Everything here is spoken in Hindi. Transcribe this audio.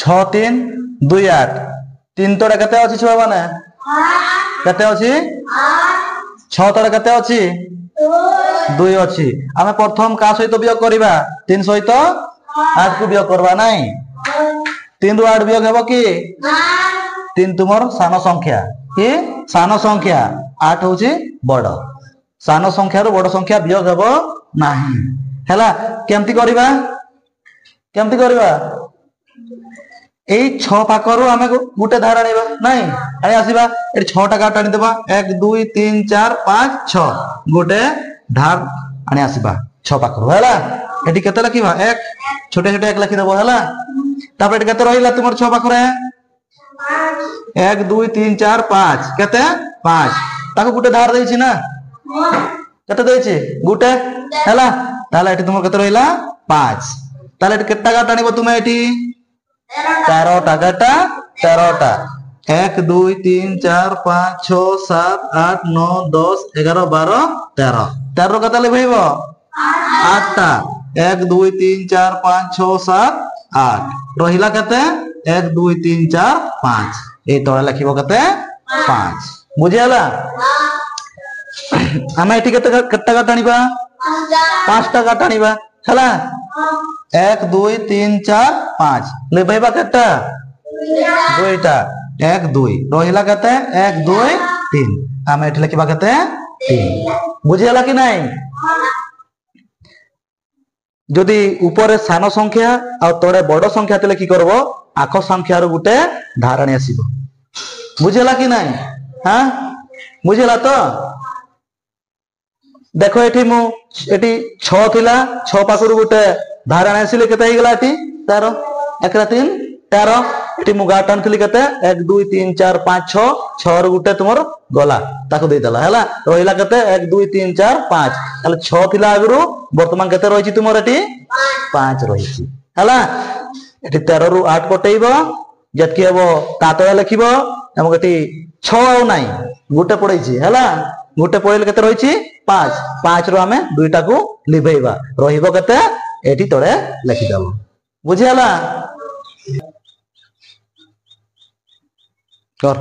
6 3 2 8 3 तोड़े केते अछि छुआ माने केते अछि 6 तोड़े केते अछि 2 अछि आमे प्रथम का सहित वियोग करिबा 3 सहित 8 को वियोग करबा नाही 3 रु 8 वियोग हेबो कि 3 तुमर सान संख्या कि सान संख्या 8 होची बड़ सान संख्या रो बड़ संख्या वियोग हेबो नाही हैला केमती करिबा এই 6 পাকরু আমি গুটে ধার আনিবা নাই আই আসিবা এটি 6 টা কাট আনি দেবা 1 2 3 4 5 6 গুটে ধার আনি আসিবা 6 পাকরু হেলা এটি কেতে লিখিবা 1 ছোট ছোট 1 লিখি দেবো হেলা তারপর এটি কেতে রহিলা তোমার 6 পাকরে 1 2 3 4 5 কেতে 5 তাকে গুটে ধার দেইছি না কেতে দেইছি গুটে হেলা তাহলে এটি তোমার কেতে রহিলা 5 তাহলে এটি কেতে কাট আনিবো তুমি এটি 13 टा गाटा 13 टा 1 2 3 4 5 6 7 8 9 10 11 12 13 13 कता लिखइबो 8 टा 1 2 3 4 5 6 7 8 रहिला कते 1 2 3 4 5 ए तळे लिखिबो कते 5 बुझियाला आमे एठी कते कट्टा गाटानिबा 5 टा गाटानिबा हला 1 2 3 4 5 लेबैबा कट्टा 2 टा 1 2 रहिला कते 1 2 3 आमे एठी लिखिबा कते 3 बुझियाला कि नाही যদি উপরে সান সংখ্যা আর তଳେ বড় সংখ্যা তেলে কি করব আখ সংখ্যার গুটে ধারণী আসিব বুঝিলা কি নাই হ্যাঁ বুঝিলা তো देखो एटी 6 थिला 6 पाखरु गुटे धारण आसिले केते हे गेला एटी 13 1 3 13 एटी मु गाटन थली केते 1 2 3 4 5 6 6 रु गुटे तुमर गला ताको दे दला हला रहिला केते 1 2 3 4 5 ताले 6 थिला अगरु वर्तमान केते रहिछि तुमर एटी 5 रहिछि हला एटी 13 रु 8 कटेइबो जतकी हेबो तातया लिखिबो हम एटी 6 आउ नाही गुटे पड़ैछि हला गुटे पड़ेल केते रहिछि 5 5 रु आमे दुईटा को लिभेइबा रहिबो केते एठी तळे लिखि दबो बुझियाला कर